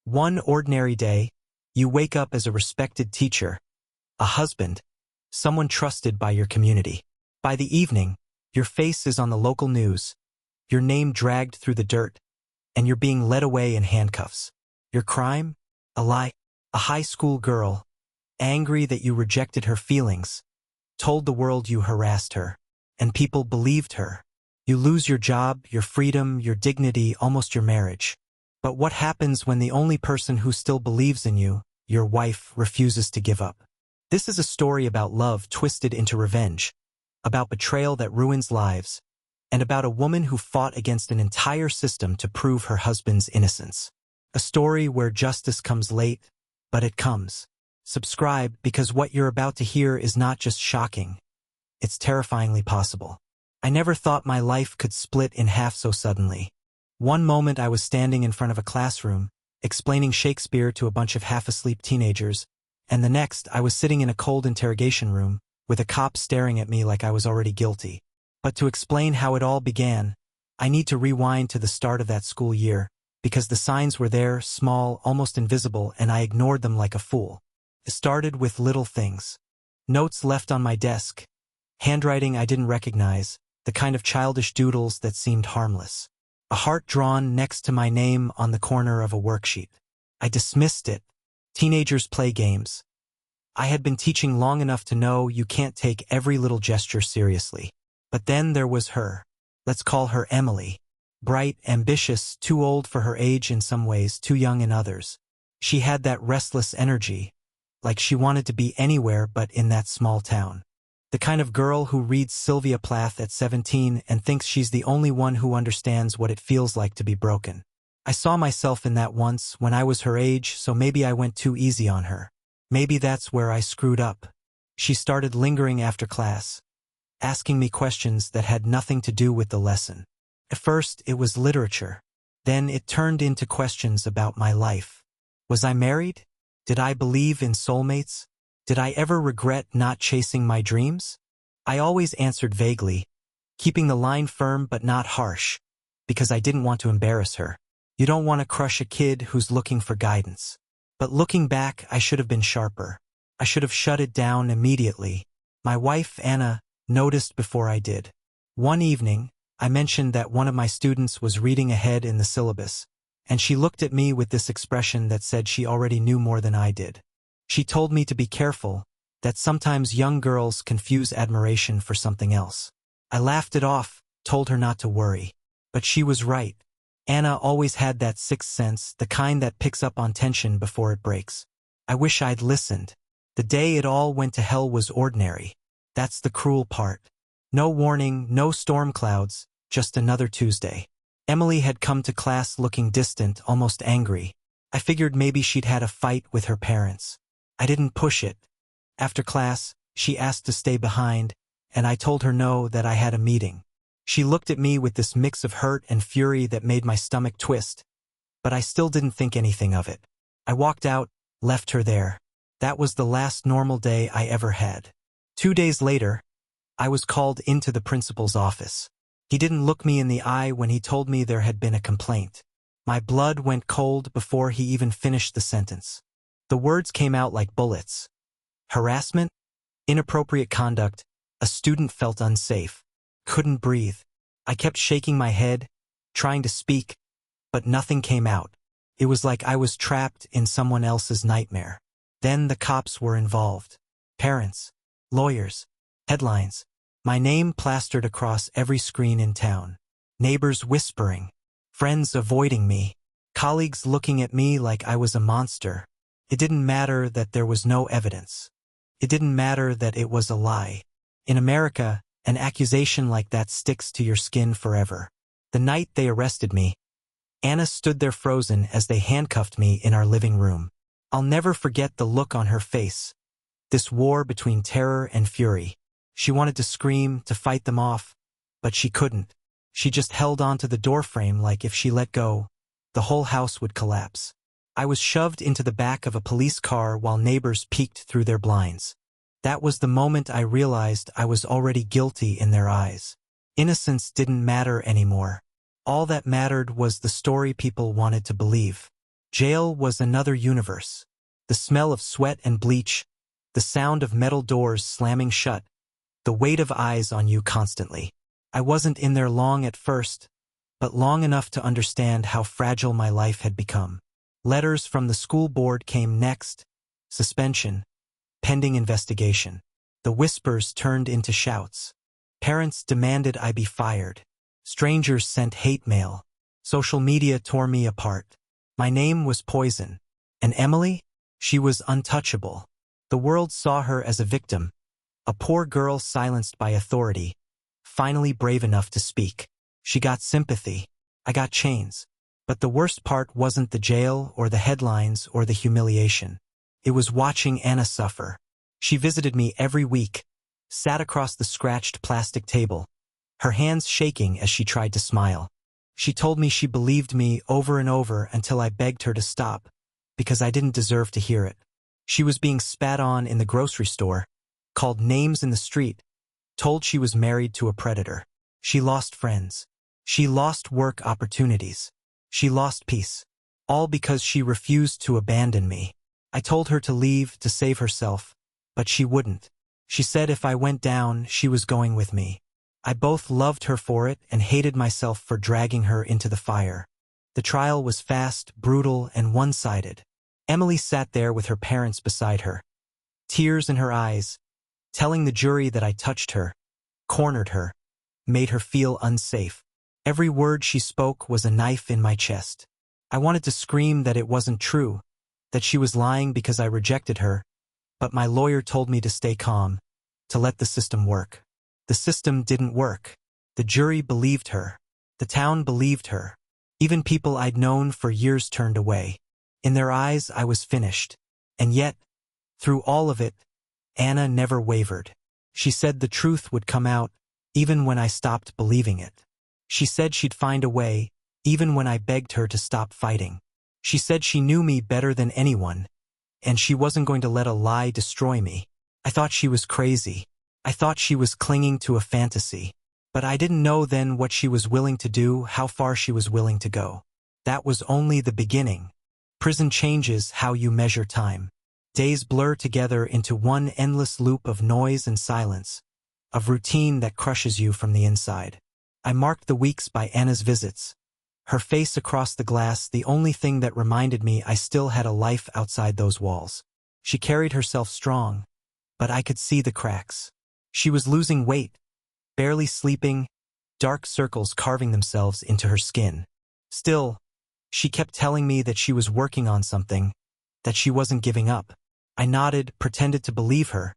One ordinary day, you wake up as a respected teacher, a husband, someone trusted by your community. By the evening, your face is on the local news, your name dragged through the dirt, and you're being led away in handcuffs. Your crime? A lie. A high school girl, angry that you rejected her feelings, told the world you harassed her, and people believed her. You lose your job, your freedom, your dignity, almost your marriage. But what happens when the only person who still believes in you, your wife, refuses to give up? This is a story about love twisted into revenge, about betrayal that ruins lives, and about a woman who fought against an entire system to prove her husband's innocence. A story where justice comes late, but it comes. Subscribe, because what you're about to hear is not just shocking, it's terrifyingly possible. I never thought my life could split in half so suddenly. One moment I was standing in front of a classroom, explaining Shakespeare to a bunch of half-asleep teenagers, and the next I was sitting in a cold interrogation room, with a cop staring at me like I was already guilty. But to explain how it all began, I need to rewind to the start of that school year, because the signs were there, small, almost invisible, and I ignored them like a fool. It started with little things. Notes left on my desk, handwriting I didn't recognize, the kind of childish doodles that seemed harmless. A heart drawn next to my name on the corner of a worksheet. I dismissed it. Teenagers play games. I had been teaching long enough to know you can't take every little gesture seriously. But then there was her. Let's call her Emily. Bright, ambitious, too old for her age in some ways, too young in others. She had that restless energy, like she wanted to be anywhere but in that small town. The kind of girl who reads Sylvia Plath at 17 and thinks she's the only one who understands what it feels like to be broken. I saw myself in that once when I was her age, so maybe I went too easy on her. Maybe that's where I screwed up. She started lingering after class, asking me questions that had nothing to do with the lesson. At first, it was literature. Then it turned into questions about my life. Was I married? Did I believe in soulmates? Did I ever regret not chasing my dreams? I always answered vaguely, keeping the line firm but not harsh, because I didn't want to embarrass her. You don't want to crush a kid who's looking for guidance. But looking back, I should have been sharper. I should have shut it down immediately. My wife, Anna, noticed before I did. One evening, I mentioned that one of my students was reading ahead in the syllabus, and she looked at me with this expression that said she already knew more than I did. She told me to be careful, that sometimes young girls confuse admiration for something else. I laughed it off, told her not to worry. But she was right. Anna always had that sixth sense, the kind that picks up on tension before it breaks. I wish I'd listened. The day it all went to hell was ordinary. That's the cruel part. No warning, no storm clouds, just another Tuesday. Emily had come to class looking distant, almost angry. I figured maybe she'd had a fight with her parents. I didn't push it. After class, she asked to stay behind, and I told her no, that I had a meeting. She looked at me with this mix of hurt and fury that made my stomach twist, but I still didn't think anything of it. I walked out, left her there. That was the last normal day I ever had. 2 days later, I was called into the principal's office. He didn't look me in the eye when he told me there had been a complaint. My blood went cold before he even finished the sentence. The words came out like bullets. Harassment? Inappropriate conduct. A student felt unsafe. Couldn't breathe. I kept shaking my head, trying to speak, but nothing came out. It was like I was trapped in someone else's nightmare. Then the cops were involved. Parents, lawyers, headlines. My name plastered across every screen in town. Neighbors whispering. Friends avoiding me. Colleagues looking at me like I was a monster. It didn't matter that there was no evidence. It didn't matter that it was a lie. In America, an accusation like that sticks to your skin forever. The night they arrested me, Anna stood there frozen as they handcuffed me in our living room. I'll never forget the look on her face. This war between terror and fury. She wanted to scream, to fight them off, but she couldn't. She just held onto the doorframe like if she let go, the whole house would collapse. I was shoved into the back of a police car while neighbors peeked through their blinds. That was the moment I realized I was already guilty in their eyes. Innocence didn't matter anymore. All that mattered was the story people wanted to believe. Jail was another universe. The smell of sweat and bleach, the sound of metal doors slamming shut, the weight of eyes on you constantly. I wasn't in there long at first, but long enough to understand how fragile my life had become. Letters from the school board came next. Suspension, pending investigation. The whispers turned into shouts. Parents demanded I be fired. Strangers sent hate mail. Social media tore me apart. My name was poison. And Emily? She was untouchable. The world saw her as a victim, a poor girl silenced by authority, finally brave enough to speak. She got sympathy. I got chains. But the worst part wasn't the jail or the headlines or the humiliation. It was watching Anna suffer. She visited me every week, sat across the scratched plastic table, her hands shaking as she tried to smile. She told me she believed me over and over until I begged her to stop, because I didn't deserve to hear it. She was being spat on in the grocery store, called names in the street, told she was married to a predator. She lost friends. She lost work opportunities. She lost peace. All because she refused to abandon me. I told her to leave to save herself, but she wouldn't. She said if I went down, she was going with me. I both loved her for it and hated myself for dragging her into the fire. The trial was fast, brutal, and one-sided. Emily sat there with her parents beside her, tears in her eyes, telling the jury that I touched her, cornered her, made her feel unsafe. Every word she spoke was a knife in my chest. I wanted to scream that it wasn't true, that she was lying because I rejected her, but my lawyer told me to stay calm, to let the system work. The system didn't work. The jury believed her. The town believed her. Even people I'd known for years turned away. In their eyes, I was finished. And yet, through all of it, Anna never wavered. She said the truth would come out, even when I stopped believing it. She said she'd find a way, even when I begged her to stop fighting. She said she knew me better than anyone, and she wasn't going to let a lie destroy me. I thought she was crazy. I thought she was clinging to a fantasy. But I didn't know then what she was willing to do, how far she was willing to go. That was only the beginning. Prison changes how you measure time. Days blur together into one endless loop of noise and silence, of routine that crushes you from the inside. I marked the weeks by Anna's visits. Her face across the glass, the only thing that reminded me I still had a life outside those walls. She carried herself strong, but I could see the cracks. She was losing weight, barely sleeping, dark circles carving themselves into her skin. Still, she kept telling me that she was working on something, that she wasn't giving up. I nodded, pretended to believe her,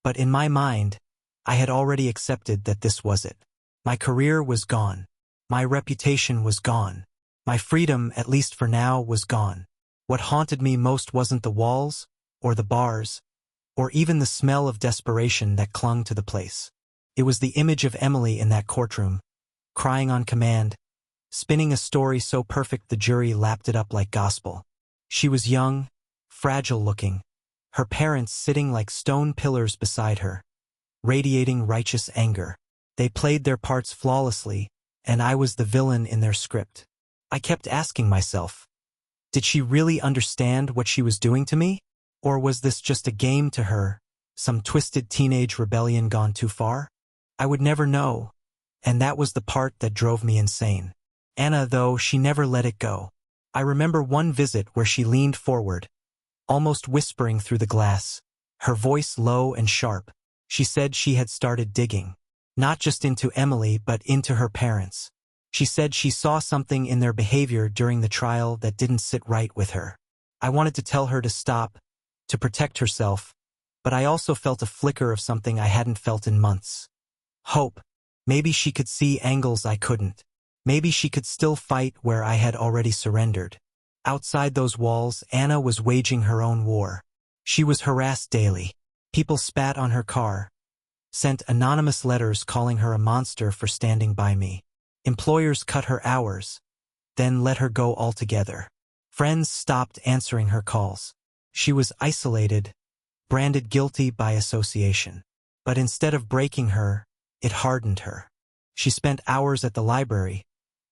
but in my mind, I had already accepted that this was it. My career was gone. My reputation was gone. My freedom, at least for now, was gone. What haunted me most wasn't the walls, or the bars, or even the smell of desperation that clung to the place. It was the image of Emily in that courtroom, crying on command, spinning a story so perfect the jury lapped it up like gospel. She was young, fragile-looking, her parents sitting like stone pillars beside her, radiating righteous anger. They played their parts flawlessly, and I was the villain in their script. I kept asking myself, did she really understand what she was doing to me? Or was this just a game to her, some twisted teenage rebellion gone too far? I would never know, and that was the part that drove me insane. Anna, though, she never let it go. I remember one visit where she leaned forward, almost whispering through the glass, her voice low and sharp. She said she had started digging, not just into Emily but into her parents. She said she saw something in their behavior during the trial that didn't sit right with her. I wanted to tell her to stop, to protect herself, but I also felt a flicker of something I hadn't felt in months. Hope. Maybe she could see angles I couldn't. Maybe she could still fight where I had already surrendered. Outside those walls, Anna was waging her own war. She was harassed daily. People spat on her car, sent anonymous letters calling her a monster for standing by me. Employers cut her hours, then let her go altogether. Friends stopped answering her calls. She was isolated, branded guilty by association. But instead of breaking her, it hardened her. She spent hours at the library,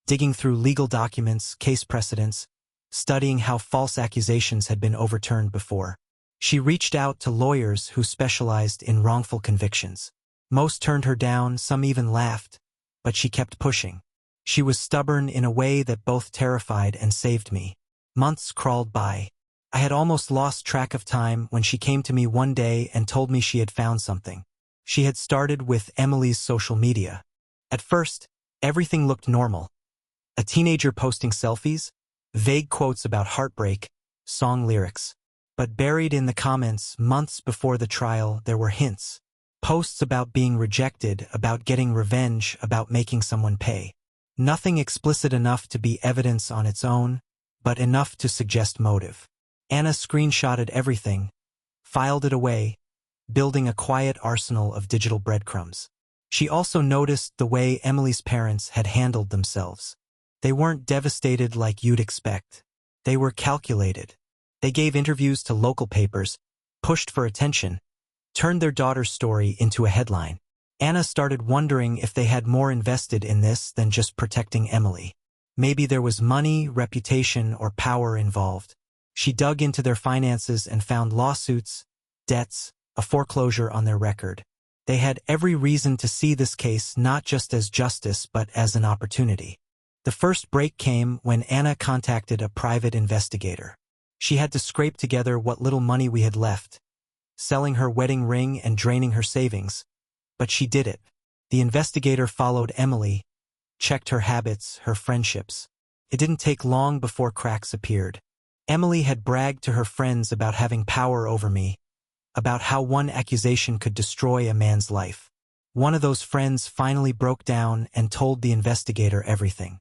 digging through legal documents, case precedents, studying how false accusations had been overturned before. She reached out to lawyers who specialized in wrongful convictions. Most turned her down, some even laughed, but she kept pushing. She was stubborn in a way that both terrified and saved me. Months crawled by. I had almost lost track of time when she came to me one day and told me she had found something. She had started with Emily's social media. At first, everything looked normal. A teenager posting selfies, vague quotes about heartbreak, song lyrics. But buried in the comments, months before the trial, there were hints. Posts about being rejected, about getting revenge, about making someone pay. Nothing explicit enough to be evidence on its own, but enough to suggest motive. Anna screenshotted everything, filed it away, building a quiet arsenal of digital breadcrumbs. She also noticed the way Emily's parents had handled themselves. They weren't devastated like you'd expect. They were calculated. They gave interviews to local papers, pushed for attention, turned their daughter's story into a headline. Anna started wondering if they had more invested in this than just protecting Emily. Maybe there was money, reputation, or power involved. She dug into their finances and found lawsuits, debts, a foreclosure on their record. They had every reason to see this case not just as justice but as an opportunity. The first break came when Anna contacted a private investigator. She had to scrape together what little money we had left, selling her wedding ring and draining her savings. But she did it. The investigator followed Emily, checked her habits, her friendships. It didn't take long before cracks appeared. Emily had bragged to her friends about having power over me, about how one accusation could destroy a man's life. One of those friends finally broke down and told the investigator everything.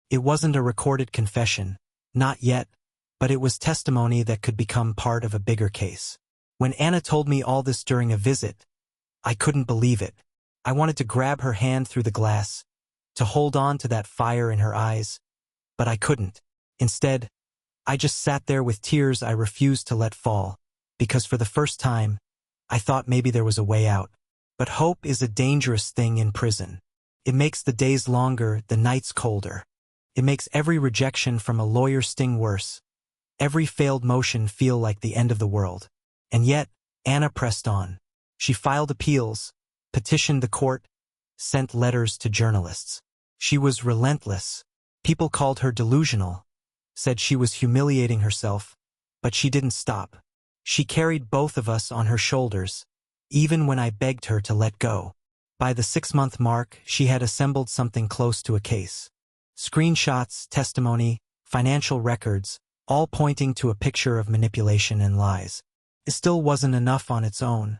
It wasn't a recorded confession, not yet, but it was testimony that could become part of a bigger case. When Anna told me all this during a visit, I couldn't believe it. I wanted to grab her hand through the glass, to hold on to that fire in her eyes, but I couldn't. Instead, I just sat there with tears I refused to let fall, because for the first time, I thought maybe there was a way out. But hope is a dangerous thing in prison. It makes the days longer, the nights colder. It makes every rejection from a lawyer sting worse, every failed motion feel like the end of the world. And yet, Anna pressed on. She filed appeals, petitioned the court, sent letters to journalists. She was relentless. People called her delusional, said she was humiliating herself, but she didn't stop. She carried both of us on her shoulders, even when I begged her to let go. By the 6-month mark, she had assembled something close to a case. Screenshots, testimony, financial records, all pointing to a picture of manipulation and lies. It still wasn't enough on its own,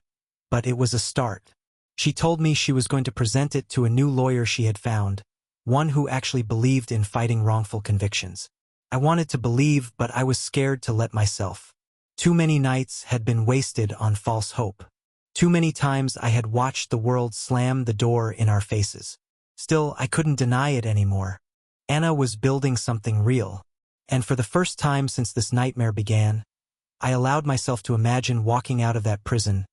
but it was a start. She told me she was going to present it to a new lawyer she had found, one who actually believed in fighting wrongful convictions. I wanted to believe, but I was scared to let myself. Too many nights had been wasted on false hope. Too many times I had watched the world slam the door in our faces. Still, I couldn't deny it anymore. Anna was building something real, and for the first time since this nightmare began, I allowed myself to imagine walking out of that prison,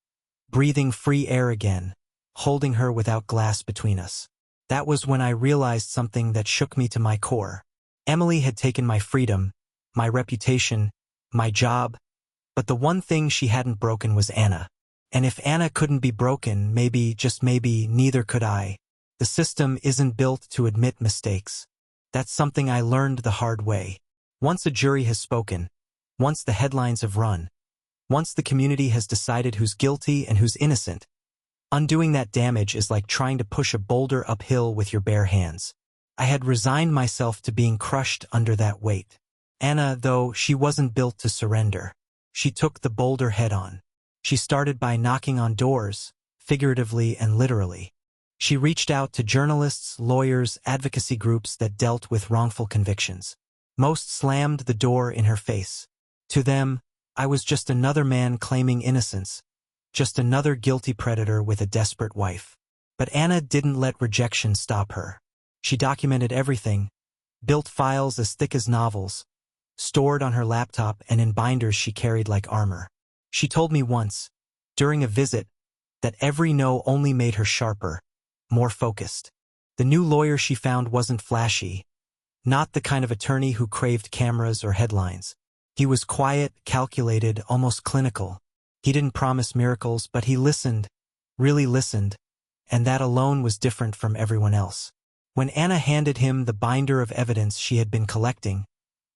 breathing free air again, holding her without glass between us. That was when I realized something that shook me to my core. Emily had taken my freedom, my reputation, my job, but the one thing she hadn't broken was Anna. And if Anna couldn't be broken, maybe, just maybe, neither could I. The system isn't built to admit mistakes. That's something I learned the hard way. Once a jury has spoken, once the headlines have run, once the community has decided who's guilty and who's innocent, undoing that damage is like trying to push a boulder uphill with your bare hands. I had resigned myself to being crushed under that weight. Anna, though, she wasn't built to surrender. She took the boulder head-on. She started by knocking on doors, figuratively and literally. She reached out to journalists, lawyers, advocacy groups that dealt with wrongful convictions. Most slammed the door in her face. To them, I was just another man claiming innocence, just another guilty predator with a desperate wife. But Anna didn't let rejection stop her. She documented everything, built files as thick as novels, stored on her laptop and in binders she carried like armor. She told me once, during a visit, that every no only made her sharper, more focused. The new lawyer she found wasn't flashy, Not the kind of attorney who craved cameras or headlines. He was quiet, calculated, almost clinical. He didn't promise miracles, but he listened, really listened, and that alone was different from everyone else. When Anna handed him the binder of evidence she had been collecting,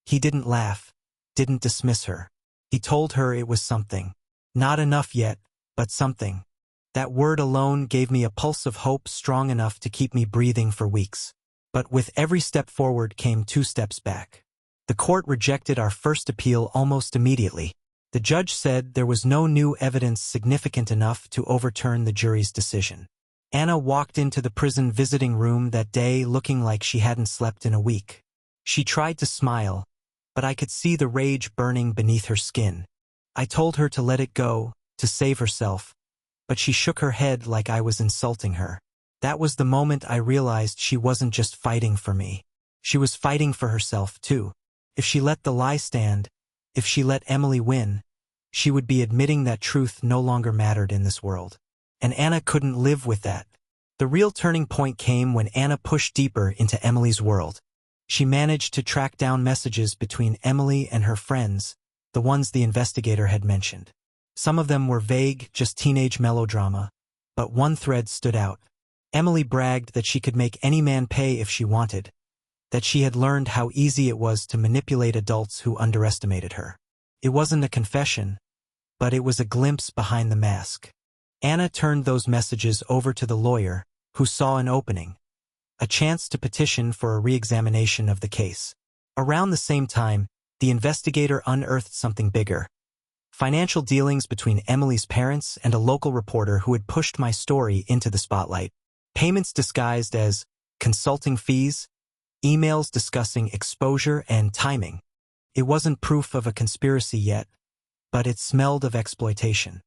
he didn't laugh, didn't dismiss her. He told her it was something. Not enough yet, but something. That word alone gave me a pulse of hope strong enough to keep me breathing for weeks. But with every step forward came 2 steps back. The court rejected our first appeal almost immediately. The judge said there was no new evidence significant enough to overturn the jury's decision. Anna walked into the prison visiting room that day looking like she hadn't slept in a week. She tried to smile, but I could see the rage burning beneath her skin. I told her to let it go, to save herself, but she shook her head like I was insulting her. That was the moment I realized she wasn't just fighting for me. She was fighting for herself, too. If she let the lie stand, if she let Emily win, she would be admitting that truth no longer mattered in this world. And Anna couldn't live with that. The real turning point came when Anna pushed deeper into Emily's world. She managed to track down messages between Emily and her friends, the ones the investigator had mentioned. Some of them were vague, just teenage melodrama, but one thread stood out. Emily bragged that she could make any man pay if she wanted, that she had learned how easy it was to manipulate adults who underestimated her. It wasn't a confession, but it was a glimpse behind the mask. Anna turned those messages over to the lawyer, who saw an opening, a chance to petition for a re-examination of the case. Around the same time, the investigator unearthed something bigger. Financial dealings between Emily's parents and a local reporter who had pushed my story into the spotlight. Payments disguised as consulting fees, emails discussing exposure and timing. It wasn't proof of a conspiracy yet, but it smelled of exploitation.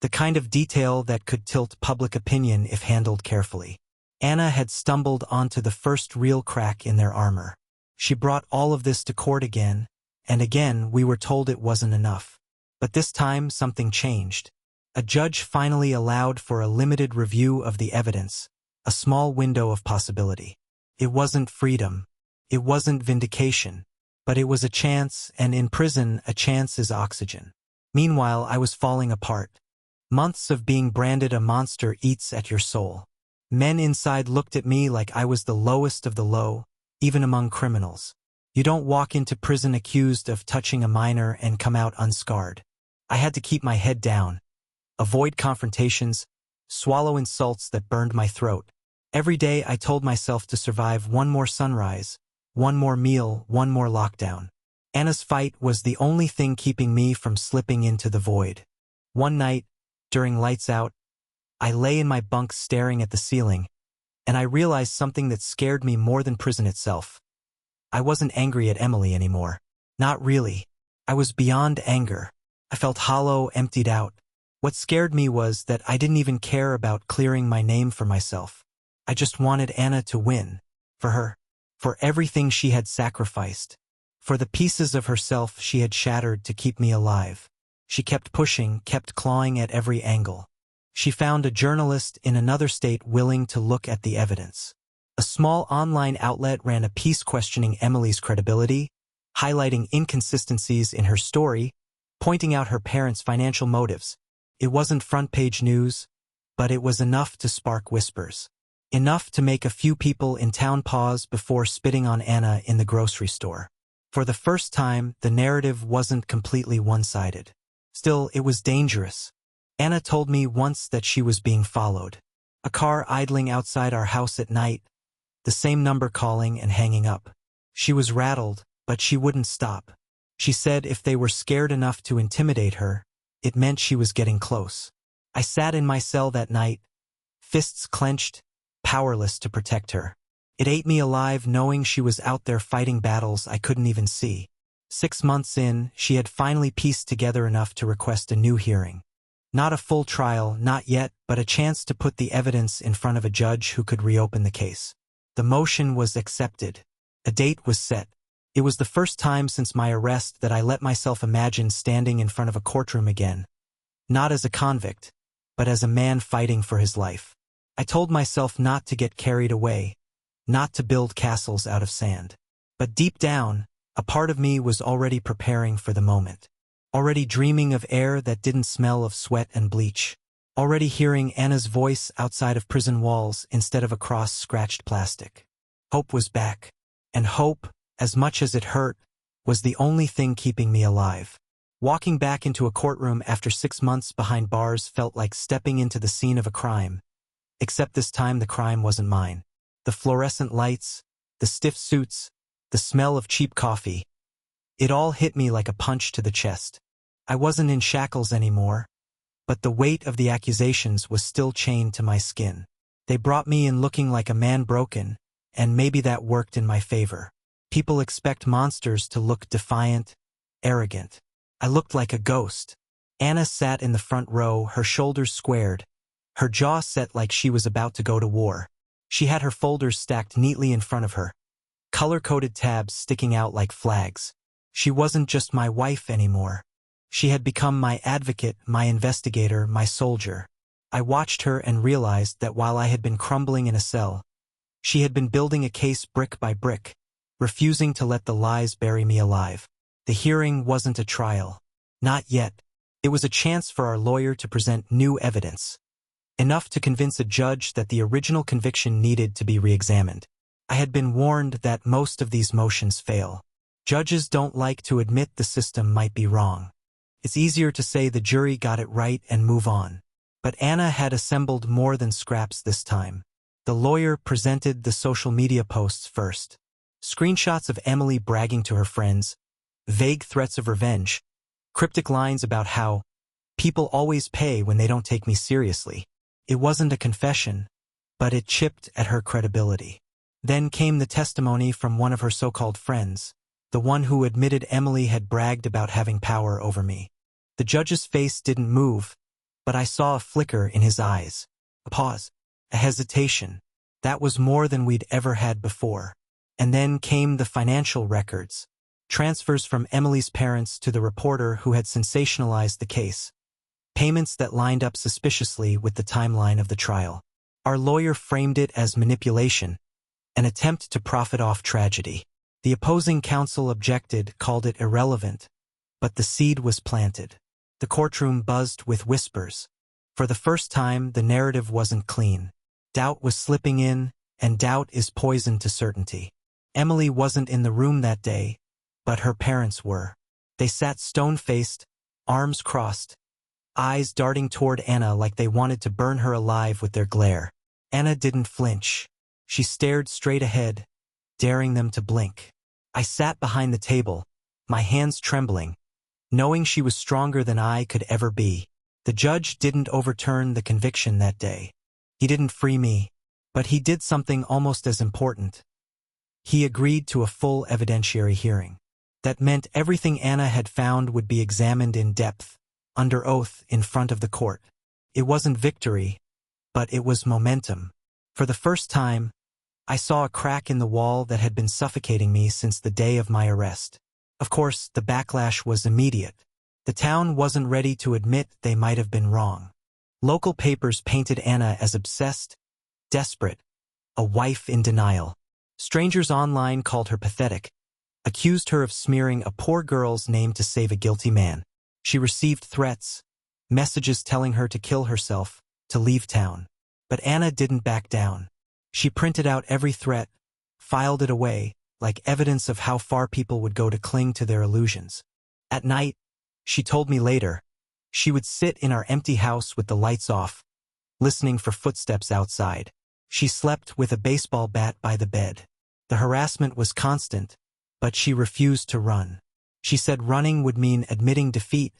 The kind of detail that could tilt public opinion if handled carefully. Anna had stumbled onto the first real crack in their armor. She brought all of this to court again, and again we were told it wasn't enough. But this time something changed. A judge finally allowed for a limited review of the evidence, a small window of possibility. It wasn't freedom. It wasn't vindication. But it was a chance, and in prison, a chance is oxygen. Meanwhile, I was falling apart. Months of being branded a monster eats at your soul. Men inside looked at me like I was the lowest of the low, even among criminals. You don't walk into prison accused of touching a minor and come out unscarred. I had to keep my head down, avoid confrontations, swallow insults that burned my throat. Every day I told myself to survive one more sunrise, one more meal, one more lockdown. Anna's fight was the only thing keeping me from slipping into the void. One night, during lights out, I lay in my bunk staring at the ceiling, and I realized something that scared me more than prison itself. I wasn't angry at Emily anymore. Not really. I was beyond anger. I felt hollow, emptied out. What scared me was that I didn't even care about clearing my name for myself. I just wanted Anna to win. For her. For everything she had sacrificed. For the pieces of herself she had shattered to keep me alive. She kept pushing, kept clawing at every angle. She found a journalist in another state willing to look at the evidence. A small online outlet ran a piece questioning Emily's credibility, highlighting inconsistencies in her story, pointing out her parents' financial motives. It wasn't front-page news, but it was enough to spark whispers. Enough to make a few people in town pause before spitting on Anna in the grocery store. For the first time, the narrative wasn't completely one-sided. Still, it was dangerous. Anna told me once that she was being followed. A car idling outside our house at night, the same number calling and hanging up. She was rattled, but she wouldn't stop. She said if they were scared enough to intimidate her, it meant she was getting close. I sat in my cell that night, fists clenched, powerless to protect her. It ate me alive knowing she was out there fighting battles I couldn't even see. 6 months in, she had finally pieced together enough to request a new hearing. Not a full trial, not yet, but a chance to put the evidence in front of a judge who could reopen the case. The motion was accepted. A date was set. It was the first time since my arrest that I let myself imagine standing in front of a courtroom again. Not as a convict, but as a man fighting for his life. I told myself not to get carried away, not to build castles out of sand. But deep down, a part of me was already preparing for the moment. Already dreaming of air that didn't smell of sweat and bleach. Already hearing Anna's voice outside of prison walls instead of across scratched plastic. Hope was back. And hope, as much as it hurt, was the only thing keeping me alive. Walking back into a courtroom after 6 months behind bars felt like stepping into the scene of a crime. Except this time the crime wasn't mine. The fluorescent lights, the stiff suits, the smell of cheap coffee. It all hit me like a punch to the chest. I wasn't in shackles anymore, but the weight of the accusations was still chained to my skin. They brought me in looking like a man broken, and maybe that worked in my favor. People expect monsters to look defiant, arrogant. I looked like a ghost. Anna sat in the front row, her shoulders squared, her jaw set like she was about to go to war. She had her folders stacked neatly in front of her, color-coded tabs sticking out like flags. She wasn't just my wife anymore. She had become my advocate, my investigator, my soldier. I watched her and realized that while I had been crumbling in a cell, she had been building a case brick by brick, refusing to let the lies bury me alive. The hearing wasn't a trial. Not yet. It was a chance for our lawyer to present new evidence. Enough to convince a judge that the original conviction needed to be re-examined. I had been warned that most of these motions fail. Judges don't like to admit the system might be wrong. It's easier to say the jury got it right and move on. But Anna had assembled more than scraps this time. The lawyer presented the social media posts first. Screenshots of Emily bragging to her friends, vague threats of revenge, cryptic lines about how people always pay when they don't take me seriously. It wasn't a confession, but it chipped at her credibility. Then came the testimony from one of her so-called friends, the one who admitted Emily had bragged about having power over me. The judge's face didn't move, but I saw a flicker in his eyes. A pause. A hesitation. That was more than we'd ever had before. And then came the financial records. Transfers from Emily's parents to the reporter who had sensationalized the case. Payments that lined up suspiciously with the timeline of the trial. Our lawyer framed it as manipulation, an attempt to profit off tragedy. The opposing counsel objected, called it irrelevant, but the seed was planted. The courtroom buzzed with whispers. For the first time, the narrative wasn't clean. Doubt was slipping in, and doubt is poison to certainty. Emily wasn't in the room that day, but her parents were. They sat stone-faced, arms crossed, eyes darting toward Anna like they wanted to burn her alive with their glare. Anna didn't flinch. She stared straight ahead, daring them to blink. I sat behind the table, my hands trembling, knowing she was stronger than I could ever be. The judge didn't overturn the conviction that day. He didn't free me, but he did something almost as important. He agreed to a full evidentiary hearing. That meant everything Anna had found would be examined in depth, under oath in front of the court. It wasn't victory, but it was momentum. For the first time, I saw a crack in the wall that had been suffocating me since the day of my arrest. Of course, the backlash was immediate. The town wasn't ready to admit they might have been wrong. Local papers painted Anna as obsessed, desperate, a wife in denial. Strangers online called her pathetic, accused her of smearing a poor girl's name to save a guilty man. She received threats, messages telling her to kill herself, to leave town. But Anna didn't back down. She printed out every threat, filed it away, like evidence of how far people would go to cling to their illusions. At night, she told me later, she would sit in our empty house with the lights off, listening for footsteps outside. She slept with a baseball bat by the bed. The harassment was constant, but she refused to run. She said running would mean admitting defeat,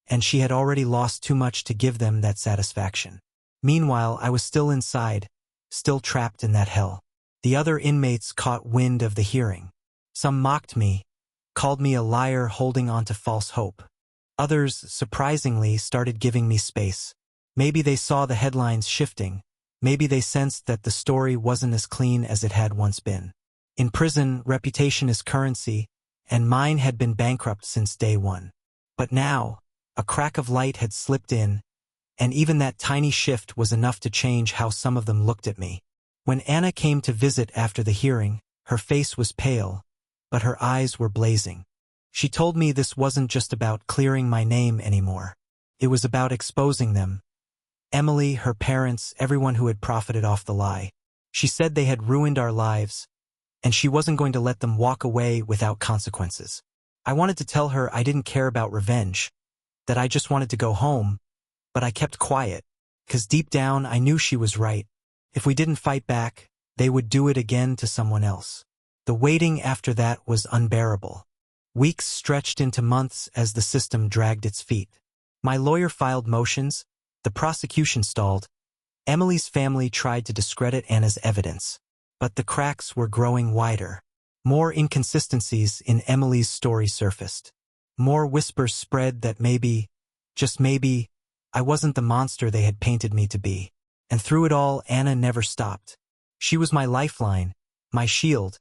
and she had already lost too much to give them that satisfaction. Meanwhile, I was still inside, still trapped in that hell. The other inmates caught wind of the hearing. Some mocked me, called me a liar holding on to false hope. Others, surprisingly, started giving me space. Maybe they saw the headlines shifting. Maybe they sensed that the story wasn't as clean as it had once been. In prison, reputation is currency, and mine had been bankrupt since day one. But now, a crack of light had slipped in, and even that tiny shift was enough to change how some of them looked at me. When Anna came to visit after the hearing, her face was pale, but her eyes were blazing. She told me this wasn't just about clearing my name anymore. It was about exposing them. Emily, her parents, everyone who had profited off the lie. She said they had ruined our lives, and she wasn't going to let them walk away without consequences. I wanted to tell her I didn't care about revenge, that I just wanted to go home, but I kept quiet, because deep down I knew she was right. If we didn't fight back, they would do it again to someone else. The waiting after that was unbearable. Weeks stretched into months as the system dragged its feet. My lawyer filed motions, the prosecution stalled, Emily's family tried to discredit Anna's evidence, but the cracks were growing wider. More inconsistencies in Emily's story surfaced. More whispers spread that maybe, just maybe, I wasn't the monster they had painted me to be. And through it all, Anna never stopped. She was my lifeline, my shield,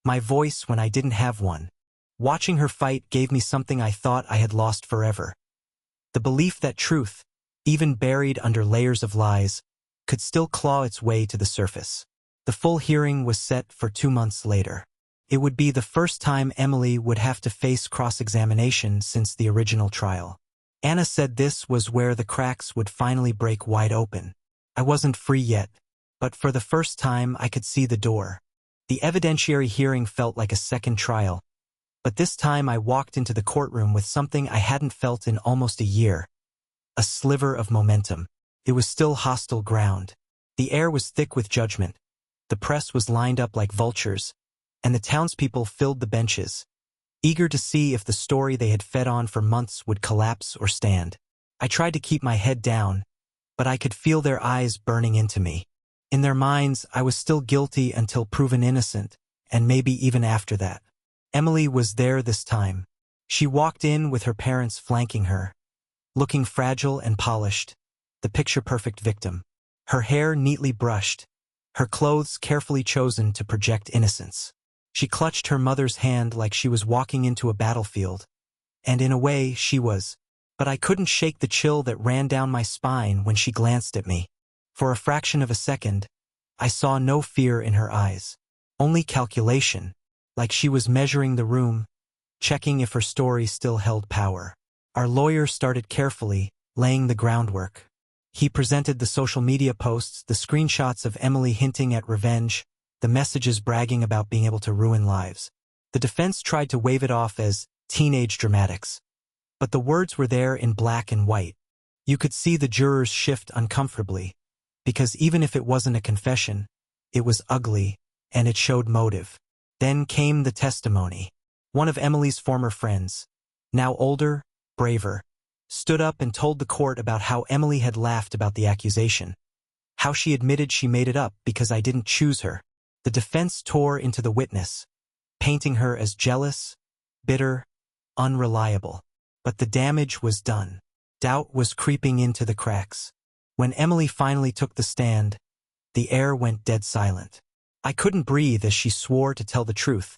my voice when I didn't have one. Watching her fight gave me something I thought I had lost forever. The belief that truth, even buried under layers of lies, could still claw its way to the surface. The full hearing was set for 2 months later. It would be the first time Emily would have to face cross-examination since the original trial. Anna said this was where the cracks would finally break wide open. I wasn't free yet, but for the first time I could see the door. The evidentiary hearing felt like a second trial, but this time I walked into the courtroom with something I hadn't felt in almost a year. A sliver of momentum. It was still hostile ground. The air was thick with judgment. The press was lined up like vultures, and the townspeople filled the benches, eager to see if the story they had fed on for months would collapse or stand. I tried to keep my head down, but I could feel their eyes burning into me. In their minds, I was still guilty until proven innocent, and maybe even after that. Emily was there this time. She walked in with her parents flanking her, looking fragile and polished, the picture-perfect victim. Her hair neatly brushed, her clothes carefully chosen to project innocence. She clutched her mother's hand like she was walking into a battlefield, and in a way she was. But I couldn't shake the chill that ran down my spine when she glanced at me. For a fraction of a second, I saw no fear in her eyes, only calculation, like she was measuring the room, checking if her story still held power. Our lawyer started carefully, laying the groundwork. He presented the social media posts, the screenshots of Emily hinting at revenge, the messages bragging about being able to ruin lives. The defense tried to wave it off as teenage dramatics, but the words were there in black and white. You could see the jurors shift uncomfortably, because even if it wasn't a confession, it was ugly, and it showed motive. Then came the testimony. One of Emily's former friends, now older, braver, stood up and told the court about how Emily had laughed about the accusation, how she admitted she made it up because I didn't choose her. The defense tore into the witness, painting her as jealous, bitter, unreliable. But the damage was done. Doubt was creeping into the cracks. When Emily finally took the stand, the air went dead silent. I couldn't breathe as she swore to tell the truth,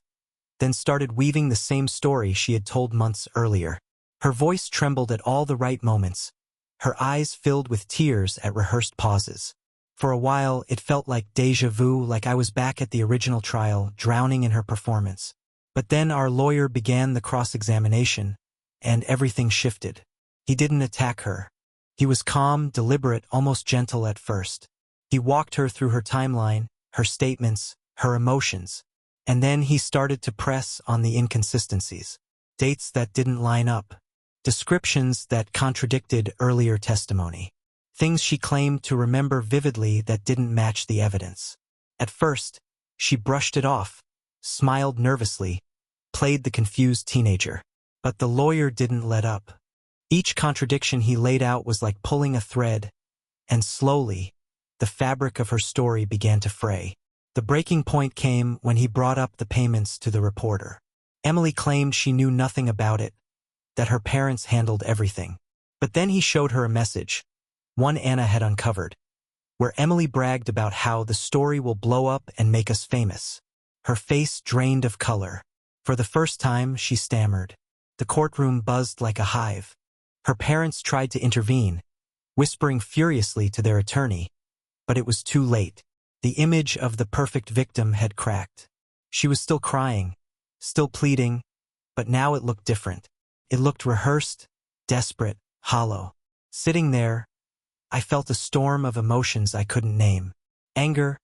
then started weaving the same story she had told months earlier. Her voice trembled at all the right moments, her eyes filled with tears at rehearsed pauses. For a while, it felt like déjà vu, like I was back at the original trial, drowning in her performance. But then our lawyer began the cross-examination, and everything shifted. He didn't attack her. He was calm, deliberate, almost gentle at first. He walked her through her timeline, her statements, her emotions, and then he started to press on the inconsistencies. Dates that didn't line up. Descriptions that contradicted earlier testimony. Things she claimed to remember vividly that didn't match the evidence. At first, she brushed it off, smiled nervously, played the confused teenager. But the lawyer didn't let up. Each contradiction he laid out was like pulling a thread, and slowly, the fabric of her story began to fray. The breaking point came when he brought up the payments to the reporter. Emily claimed she knew nothing about it, that her parents handled everything. But then he showed her a message, one Anna had uncovered, where Emily bragged about how the story will blow up and make us famous. Her face drained of color. For the first time, she stammered. The courtroom buzzed like a hive. Her parents tried to intervene, whispering furiously to their attorney, but it was too late. The image of the perfect victim had cracked. She was still crying, still pleading, but now it looked different. It looked rehearsed, desperate, hollow. Sitting there, I felt a storm of emotions I couldn't name. Anger,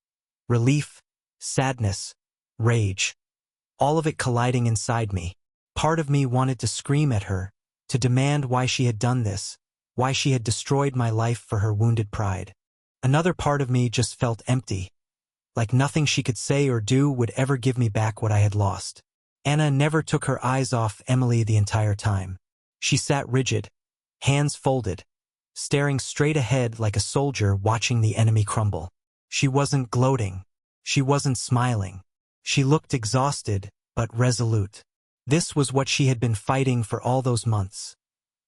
relief, sadness, rage. All of it colliding inside me. Part of me wanted to scream at her, to demand why she had done this, why she had destroyed my life for her wounded pride. Another part of me just felt empty, like nothing she could say or do would ever give me back what I had lost. Anna never took her eyes off Emily the entire time. She sat rigid, hands folded, staring straight ahead like a soldier watching the enemy crumble. She wasn't gloating. She wasn't smiling. She looked exhausted, but resolute. This was what she had been fighting for all those months.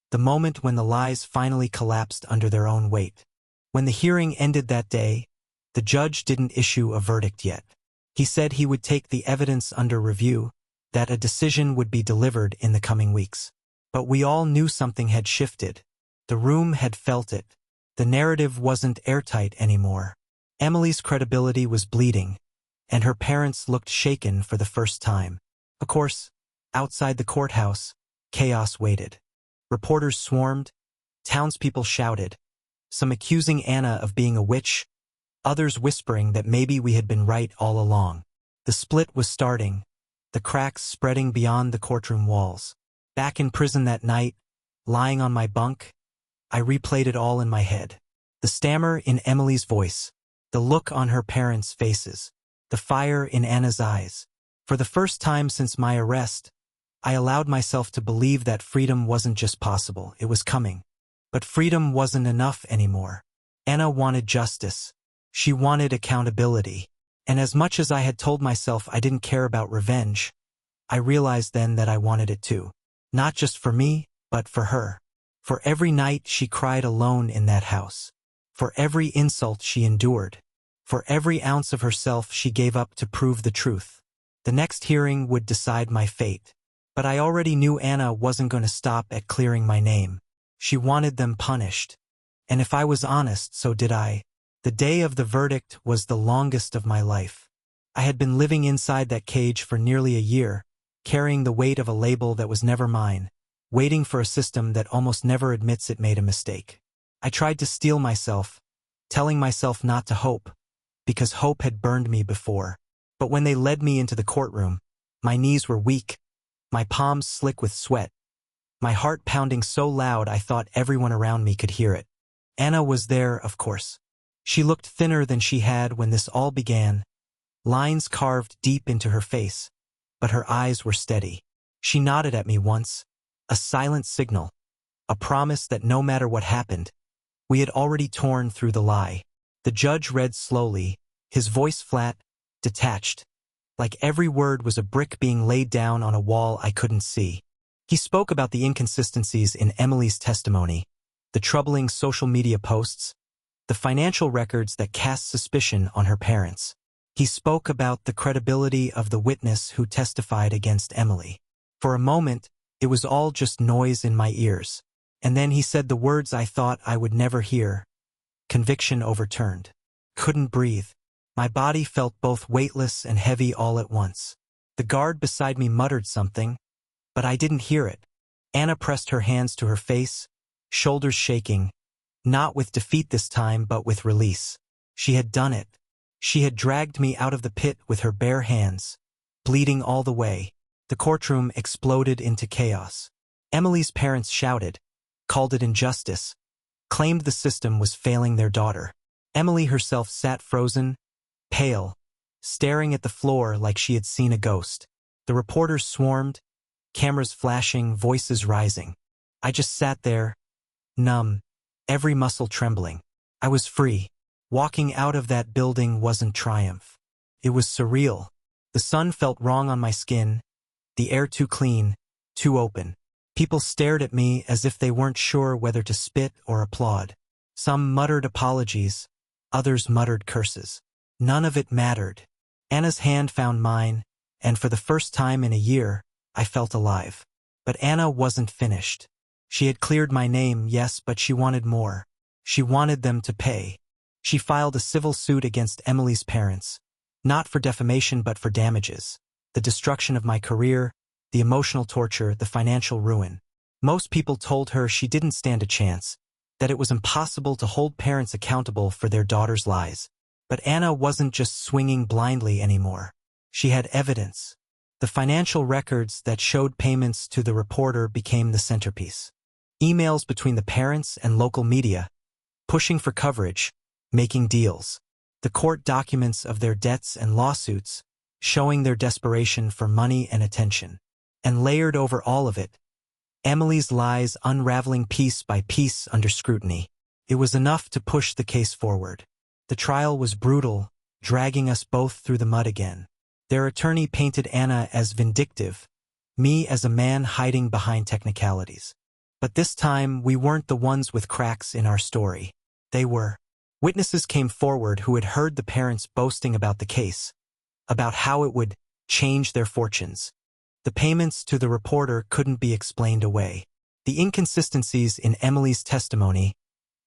The moment when the lies finally collapsed under their own weight. When the hearing ended that day, the judge didn't issue a verdict yet. He said he would take the evidence under review, that a decision would be delivered in the coming weeks. But we all knew something had shifted. The room had felt it. The narrative wasn't airtight anymore. Emily's credibility was bleeding, and her parents looked shaken for the first time. Of course, outside the courthouse, chaos waited. Reporters swarmed, townspeople shouted, some accusing Anna of being a witch, others whispering that maybe we had been right all along. The split was starting, the cracks spreading beyond the courtroom walls. Back in prison that night, lying on my bunk, I replayed it all in my head. The stammer in Emily's voice, the look on her parents' faces, the fire in Anna's eyes. For the first time since my arrest, I allowed myself to believe that freedom wasn't just possible, it was coming. But freedom wasn't enough anymore. Anna wanted justice. She wanted accountability. And as much as I had told myself I didn't care about revenge, I realized then that I wanted it too. Not just for me, but for her. For every night she cried alone in that house. For every insult she endured. For every ounce of herself she gave up to prove the truth. The next hearing would decide my fate. But I already knew Anna wasn't going to stop at clearing my name. She wanted them punished. And if I was honest, so did I. The day of the verdict was the longest of my life. I had been living inside that cage for nearly a year, carrying the weight of a label that was never mine, waiting for a system that almost never admits it made a mistake. I tried to steel myself, telling myself not to hope, because hope had burned me before. But when they led me into the courtroom, my knees were weak, my palms slick with sweat, my heart pounding so loud I thought everyone around me could hear it. Anna was there, of course. She looked thinner than she had when this all began, lines carved deep into her face, but her eyes were steady. She nodded at me once, a silent signal, a promise that no matter what happened, we had already torn through the lie. The judge read slowly, his voice flat, detached, like every word was a brick being laid down on a wall I couldn't see. He spoke about the inconsistencies in Emily's testimony, the troubling social media posts, the financial records that cast suspicion on her parents. He spoke about the credibility of the witness who testified against Emily. For a moment, it was all just noise in my ears. And then he said the words I thought I would never hear. Conviction overturned. Couldn't breathe. My body felt both weightless and heavy all at once. The guard beside me muttered something, but I didn't hear it. Anna pressed her hands to her face, shoulders shaking, not with defeat this time but with release. She had done it. She had dragged me out of the pit with her bare hands, bleeding all the way. The courtroom exploded into chaos. Emily's parents shouted, called it injustice, claimed the system was failing their daughter. Emily herself sat frozen, pale, staring at the floor like she had seen a ghost. The reporters swarmed, cameras flashing, voices rising. I just sat there, numb, every muscle trembling. I was free. Walking out of that building wasn't triumph. It was surreal. The sun felt wrong on my skin, the air too clean, too open. People stared at me as if they weren't sure whether to spit or applaud. Some muttered apologies, others muttered curses. None of it mattered. Anna's hand found mine, and for the first time in a year, I felt alive. But Anna wasn't finished. She had cleared my name, yes, but she wanted more. She wanted them to pay. She filed a civil suit against Emily's parents, not for defamation but for damages. the destruction of my career, the emotional torture, the financial ruin. Most people told her she didn't stand a chance, that it was impossible to hold parents accountable for their daughters' lies. But Anna wasn't just swinging blindly anymore. She had evidence. The financial records that showed payments to the reporter became the centerpiece. Emails between the parents and local media, pushing for coverage, making deals. The court documents of their debts and lawsuits, showing their desperation for money and attention. And layered over all of it, Emily's lies unraveling piece by piece under scrutiny. It was enough to push the case forward. The trial was brutal, dragging us both through the mud again. Their attorney painted Anna as vindictive, me as a man hiding behind technicalities. But this time, we weren't the ones with cracks in our story. They were. Witnesses came forward who had heard the parents boasting about the case, about how it would change their fortunes. The payments to the reporter couldn't be explained away. The inconsistencies in Emily's testimony,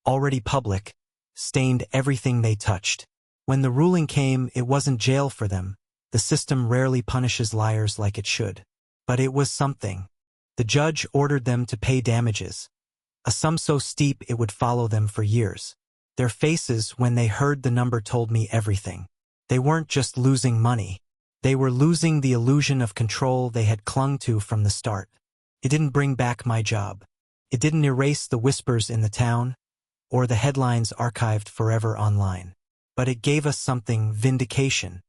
already public, stained everything they touched. When the ruling came, it wasn't jail for them. The system rarely punishes liars like it should. But it was something. The judge ordered them to pay damages, a sum so steep it would follow them for years. Their faces when they heard the number told me everything. They weren't just losing money. They were losing the illusion of control they had clung to from the start. It didn't bring back my job. It didn't erase the whispers in the town, or the headlines archived forever online. But it gave us something: vindication.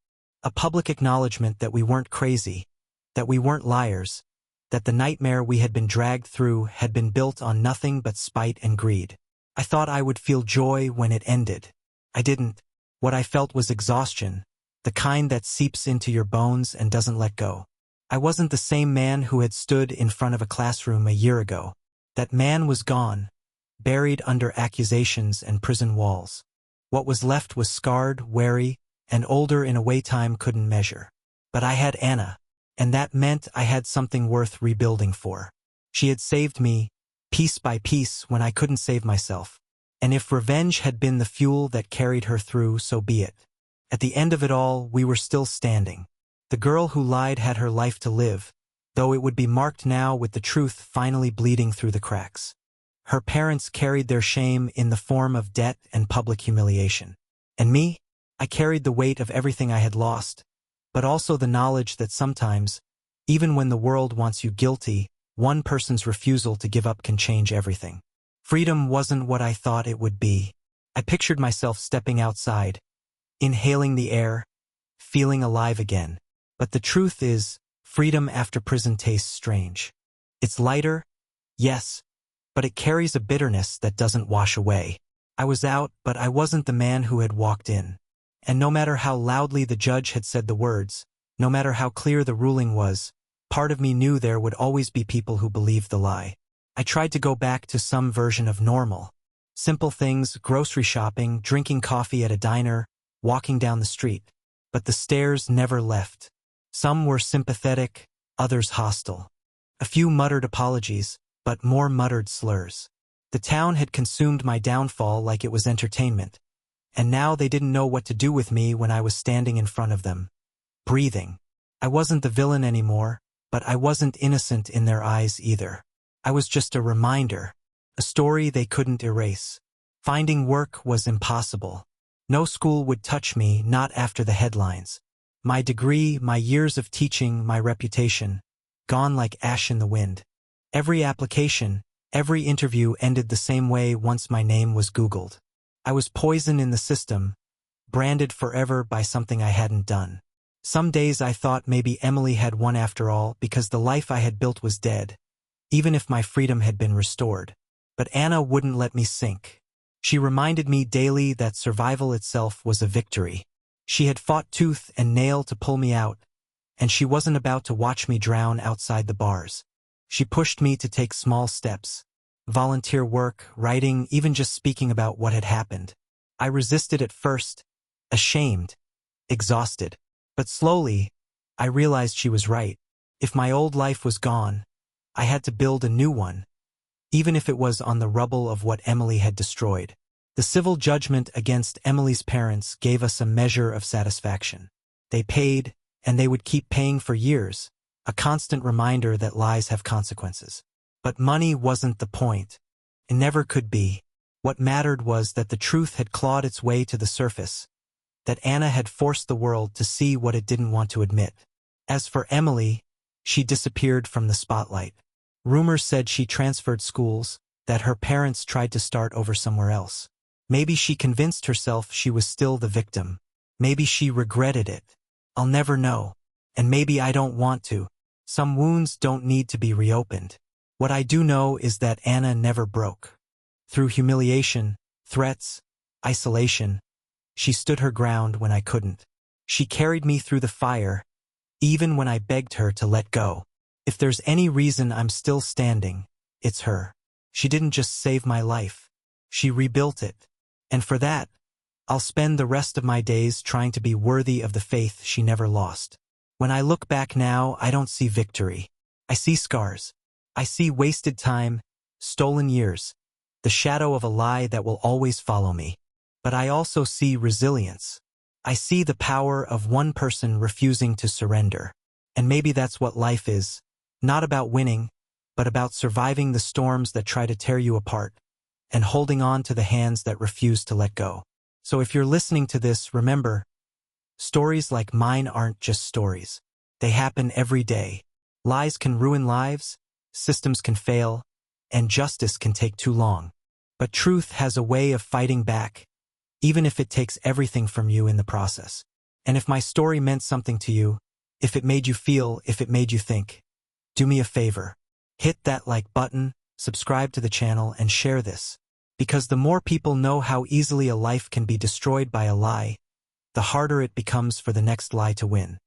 A public acknowledgement that we weren't crazy, that we weren't liars, that the nightmare we had been dragged through had been built on nothing but spite and greed. I thought I would feel joy when it ended. I didn't. What I felt was exhaustion, the kind that seeps into your bones and doesn't let go. I wasn't the same man who had stood in front of a classroom a year ago. That man was gone, buried under accusations and prison walls. What was left was scarred, wary, and older in a way time couldn't measure. But I had Anna, and that meant I had something worth rebuilding for. She had saved me, piece by piece, when I couldn't save myself. And if revenge had been the fuel that carried her through, so be it. At the end of it all, we were still standing. The girl who lied had her life to live, though it would be marked now with the truth finally bleeding through the cracks. Her parents carried their shame in the form of debt and public humiliation. And me? I carried the weight of everything I had lost, but also the knowledge that sometimes, even when the world wants you guilty, one person's refusal to give up can change everything. Freedom wasn't what I thought it would be. I pictured myself stepping outside, inhaling the air, feeling alive again. But the truth is, freedom after prison tastes strange. It's lighter, yes, but it carries a bitterness that doesn't wash away. I was out, but I wasn't the man who had walked in. And no matter how loudly the judge had said the words, no matter how clear the ruling was, part of me knew there would always be people who believed the lie. I tried to go back to some version of normal. Simple things: grocery shopping, drinking coffee at a diner, walking down the street. But the stares never left. Some were sympathetic, others hostile. A few muttered apologies, but more muttered slurs. The town had consumed my downfall like it was entertainment. And now they didn't know what to do with me when I was standing in front of them, breathing. I wasn't the villain anymore, but I wasn't innocent in their eyes either. I was just a reminder, a story they couldn't erase. Finding work was impossible. No school would touch me, not after the headlines. My degree, my years of teaching, my reputation, gone like ash in the wind. Every application, every interview ended the same way once my name was Googled. I was poison in the system, branded forever by something I hadn't done. Some days I thought maybe Emily had won after all, because the life I had built was dead, even if my freedom had been restored. But Anna wouldn't let me sink. She reminded me daily that survival itself was a victory. She had fought tooth and nail to pull me out, and she wasn't about to watch me drown outside the bars. She pushed me to take small steps. Volunteer work, writing, even just speaking about what had happened. I resisted at first, ashamed, exhausted. But slowly, I realized she was right. If my old life was gone, I had to build a new one, even if it was on the rubble of what Emily had destroyed. The civil judgment against Emily's parents gave us a measure of satisfaction. They paid, and they would keep paying for years, a constant reminder that lies have consequences. But money wasn't the point. It never could be. What mattered was that the truth had clawed its way to the surface, that Anna had forced the world to see what it didn't want to admit. As for Emily, she disappeared from the spotlight. Rumors said she transferred schools, that her parents tried to start over somewhere else. Maybe she convinced herself she was still the victim. Maybe she regretted it. I'll never know. And maybe I don't want to. Some wounds don't need to be reopened. What I do know is that Anna never broke. Through humiliation, threats, isolation, she stood her ground when I couldn't. She carried me through the fire, even when I begged her to let go. If there's any reason I'm still standing, it's her. She didn't just save my life. She rebuilt it. And for that, I'll spend the rest of my days trying to be worthy of the faith she never lost. When I look back now, I don't see victory. I see scars. I see wasted time, stolen years, the shadow of a lie that will always follow me. But I also see resilience. I see the power of one person refusing to surrender. And maybe that's what life is. Not about winning, but about surviving the storms that try to tear you apart, and holding on to the hands that refuse to let go. So if you're listening to this, remember, stories like mine aren't just stories. They happen every day. Lies can ruin lives, systems can fail, and justice can take too long. But truth has a way of fighting back, even if it takes everything from you in the process. And if my story meant something to you, if it made you feel, if it made you think, do me a favor. Hit that like button, subscribe to the channel, and share this. Because the more people know how easily a life can be destroyed by a lie, the harder it becomes for the next lie to win.